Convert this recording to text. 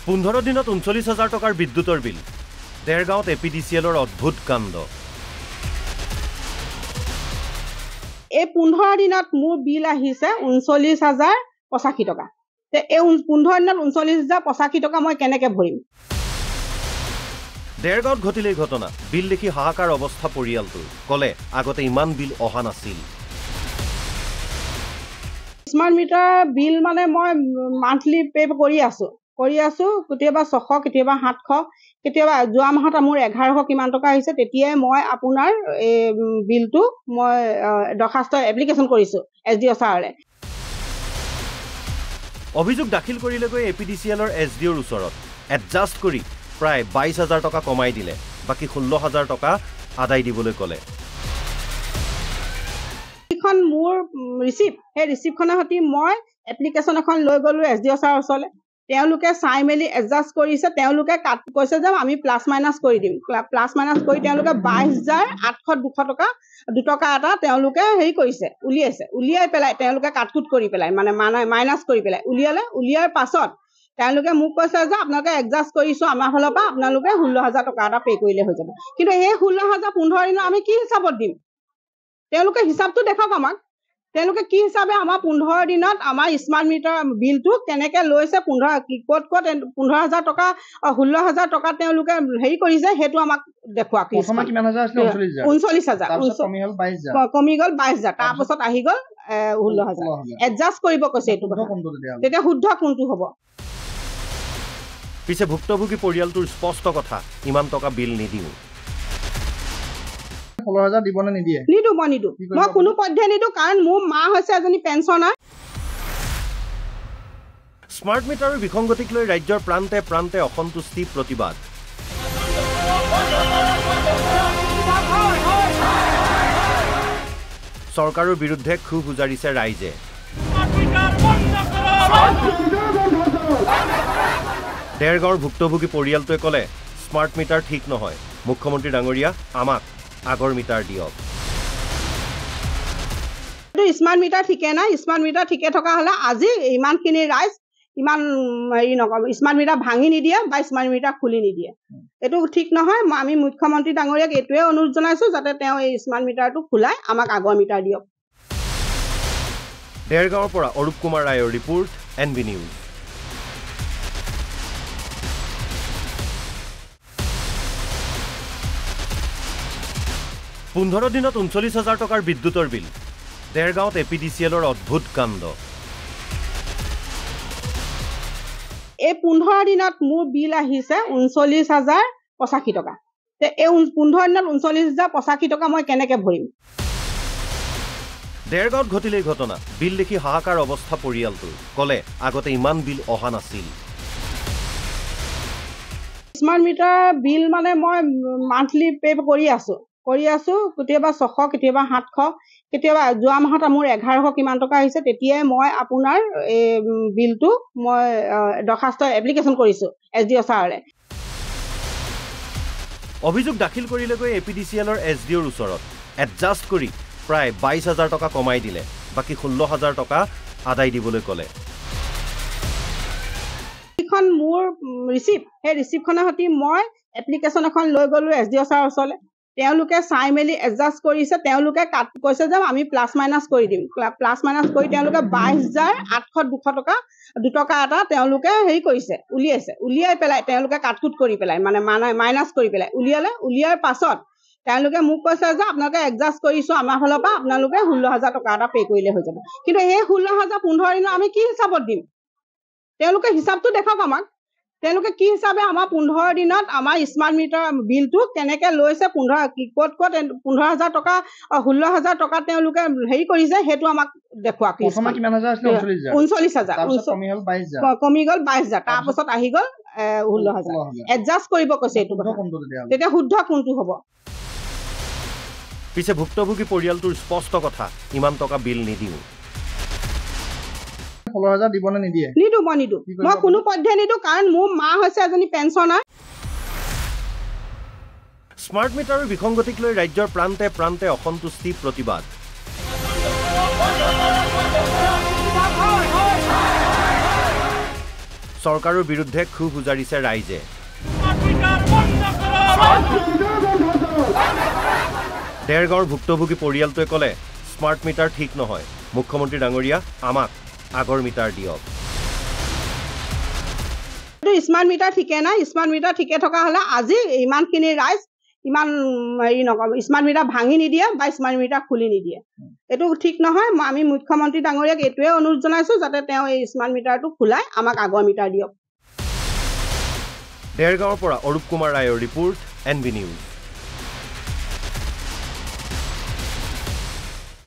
15 দিনত 39,000 টকাৰ বিদ্যুতৰ বিল দেৰগাঁৱত এপিডিচিএলৰ অদ্ভুত কাণ্ড এই 15 দিনত মোৰ বিল আহিছে 39,085 টকা তে এই 15 দিনত 39,085 টকা মই কেনেকৈ ভৰিম দেৰগাঁৱত ঘটিলে ঘটনা বিল দেখি হাহাকাৰ অৱস্থা পৰিয়ালটোৰ কলে আগতে ইমান বিল অহা নাছিল স্মাৰ্ট মিটাৰ বিল মানে মই মান্থলি পে কৰি আছো কেতিয়াবা 600 কেতিয়াবা 700 কেতিয়াবা যোৱা মাহত মোৰ 1100 কিমান টকা আহিছে তেতিয়াই মই আপোনাৰ এই বিলটো মই দৰখাস্ত এপ্লিকেশন কৰিছো এছডিও ছাৰলে অভিযোগ দাখিল কৰিলেগৈ এপিডিচিএলৰ এছডিওৰ ওচৰত এডজাষ্ট কৰি প্ৰায় 22,000 টকা কমাই দিলে বাকি 16,000 টকা আদায় দিবলৈ কলে এখন মোৰ ৰিসিপ্ট সেই ৰিসিপ্টখনৰ সৈতে মই এপ্লিকেশন এখন লৈ গলো এছডিও ছাৰৰ ওচৰলৈ তেওঁলোকে চাই মেলি এডজাষ্ট কৰিছে তেওঁলোকে কৈছে যে আমি প্লাস মাইনাস কৰি দিম প্লাস মাইনাস কৰি তেওঁলোকে 22,800 টকা 2 টকা এটা তেওঁলোকে হেৰি কৰিছে উলিয়াই পেলাই তেওঁলোকে কাটকুট কৰি পেলাই মানে মাইনাস কৰি পেলাই উলিয়াৰ পাছত তেওঁলোকে মোক কৈছে যে আপোনালোকে এডজাষ্ট কৰিছো আমাৰ ফালৰ পৰা আপোনালোকে 16,000 টকা এটা পে কৰিলে হৈ যাব কিন্তু এই 16,000 15 দিনত আমি কি হিচাপত দিম তেওঁলোকে হিচাপটো দেখাওক আমাক তেওঁলোকে কি হিচাপে আমাৰ 15 দিনত আমাৰ স্মাৰ্ট মিটাৰ বিলটো কেনেকৈ লৈছে 15 ক'ত 15,000 টকা 16,000 টকা তেওঁলোকে হেৰি কৰিছে হেতু আমাক দেখুৱাওক প্ৰথমে কিমান হাজাৰ আছিল 39,000 কমি গল 22,000 তাৰ পাছত আহি গল 16,000 এডজাষ্ট কৰিব কৈছে এটো তেতিয়া শুদ্ধ কোনটো হ'ব পিছে ভুক্তভোগী পৰিয়ালটোৰ স্পষ্ট কথা ইমান টকা বিল নিদিও 16,000 দিবনে নিদিয়ে নিদু মই কোনো পদ্ধতি নিদু কাৰণ মোৰ মা হৈছে এজনী পেনশনাৰ স্মাৰ্ট মিটাৰৰ বিসংগতিক লৈ ৰাজ্যৰ প্ৰান্তে প্ৰান্তে অসন্তুষ্টি প্ৰতিবাদ চৰকাৰৰ বিৰুদ্ধে ক্ষোভ উজাৰিছে ৰাইজে দেৰগাঁৱৰ ভুক্তভোগী পৰিয়ালটোৱে কলে স্মাৰ্ট মিটাৰ ঠিক নহয় মুখ্যমন্ত্ৰী ডাঙৰীয়া আমাক আগৰ মিটাৰ দিয়ক স্মাৰ্ট মিটাৰ ঠিকে নাই স্মাৰ্ট মিটাৰ ঠিকে থকা হলে আজি ইমানখিনি ৰাইজ ইমান হেৰি নকব স্মাৰ্ট মিটাৰ ভাঙি নিদিয়ে বা স্মাৰ্ট মিটাৰ খুলি নিদিয়ে এইটো ঠিক নহয় আমি মুখ্যমন্ত্ৰী ডাঙৰীয়াক এইটোৱে অনুৰোধ জনাইছো যাতে তেওঁ এই স্মাৰ্ট মিটাৰটো খুলাই আমাক আগৰ মিটাৰ দিয়ক দেৰগাঁৱৰ পৰা অৰূপ কুমাৰ ৰায়ৰ ৰিপৰ্ট এনবি নিউজ পোন্ধৰ দিনত 39,000 টকাৰ বিদ্যুতৰ বিল দেৰগাঁৱত এপিডিচিএলৰ অদ্ভুত কাণ্ড এই 15 দিনত মোৰ বিল আহিছে 39,085 টকা তে এই 15 দিনত 39,085 টকা মই কেনেকৈ ভৰিম দেৰগাঁৱত ঘটিলে ঘটনা বিল দেখি হাহাকাৰ অৱস্থা পৰিয়ালটোৰ কলে আগতে ইমান বিল অহা নাছিল স্মাৰ্ট মিটাৰ বিল মানে মই মান্থলি পে কৰি আছো কেতিয়াবা 600 কেতিয়াবা 700 কেতিয়াবা যোৱা মাহত মোৰ 1100 কিমান টকা আহিছে তেতিয়াই মই আপোনাৰ এই বিলটো মই দৰখাস্ত এপ্লিকেশন কৰিছো এছডিও ছাৰলে অভিযোগ দাখিল কৰিলেগৈ এপিডিচিএলৰ এছডিওৰ ওচৰত এডজাষ্ট কৰি প্ৰায় 22,000 টকা কমাই দিলে বাকি 16,000 টকা আদায় দিবলৈ কলে এখন মোৰ ৰিসিপ্ট সেই ৰিসিপ্টখনৰ সৈতে মই এপ্লিকেশন এখন লৈ গলো এছডিও ছাৰৰ ওচৰলৈ তেওঁলোকে চাই মেলি এডজাষ্ট কৰিছে তেওঁলোকে কৈছে যে আমি প্লাস মাইনাস কৰি দিম প্লাস মাইনাস কৰি তেওঁলোকে 22,800 টকা 2 টকা এটা তেওঁলোকে হেৰি কৰিছে উলিয়াই পেলাই তেওঁলোকে কাটকুট কৰি পেলাই মানে মাইনাস কৰি পেলাই উলিয়াৰ পাছত তেওঁলোকে মোক কৈছে যে আপোনালোকে এডজাষ্ট কৰিছো আমাৰ ফালৰ পৰা আপোনালোকে 16,000 টকা এটা পে কৰিলে হৈ যাব কিন্তু এই 16,000 15 দিনত আমি কি হিচাপত দিম তেওঁলোকে হিচাপটো দেখাওক আমাক তেওঁলোকে কি হিচাপে আমাৰ 15 দিনত আমাৰ স্মাৰ্ট মিটাৰ বিলটো কেনেকৈ লৈছে 15 ক'ত 15,000 টকা 16,000 টকা তেওঁলোকে হেৰি কৰিছে হেতু আমাক দেখুৱাওক প্ৰথমে কিমান হাজাৰ আছিল 39,000 কমি গল 22,000 তাৰ পাছত আহি গল 16,000 এডজাষ্ট কৰিব কৈছে এইটো তেতিয়া শুদ্ধ কোনটো হ'ব পিছে ভুক্তভোগী পৰিয়ালটোৰ স্পষ্ট কথা ইমান টকা বিল নিদিও 16,000 দিবনে নিদিয়ে নিদু মই কোনো পদ্ধতি নিদু কাৰণ মোৰ মা হৈছে এজনী পেনশনাৰ স্মাৰ্ট মিটাৰৰ বিসংগতিক লৈ ৰাজ্যৰ প্ৰান্তে প্ৰান্তে অসন্তুষ্টি প্ৰতিবাদ চৰকাৰৰ বিৰুদ্ধে ক্ষোভ উজাৰিছে ৰাইজে দেৰগাঁৱৰ ভুক্তভোগী পৰিয়ালটোৱে ক'লে স্মাৰ্ট মিটাৰ ঠিক নহয় মুখ্যমন্ত্ৰী ডাঙৰীয়া আমাক আগৰ মিটাৰ দিয়ক স্মাৰ্ট মিটাৰ ঠিকে নাই স্মাৰ্ট মিটাৰ ঠিকে থকা হ'লে আজি ইমানখিনি ৰাইজ ইমান হেৰি নকব স্মাৰ্ট মিটাৰ ভাঙি নিদিয়ে বা স্মাৰ্ট মিটাৰ খুলি নিদিয়ে এইটো ঠিক নহয় আমি মুখ্যমন্ত্ৰী ডাঙৰীয়াক এইটোৱে অনুৰোধ জনাইছো যাতে তেওঁ এই স্মাৰ্ট মিটাৰটো খোলাই আমাক আগৰ মিটাৰ দিয়ক দেৰগাঁৱৰ পৰা অৰূপ কুমাৰ ৰায়ৰ ৰিপৰ্ট NB নিউজ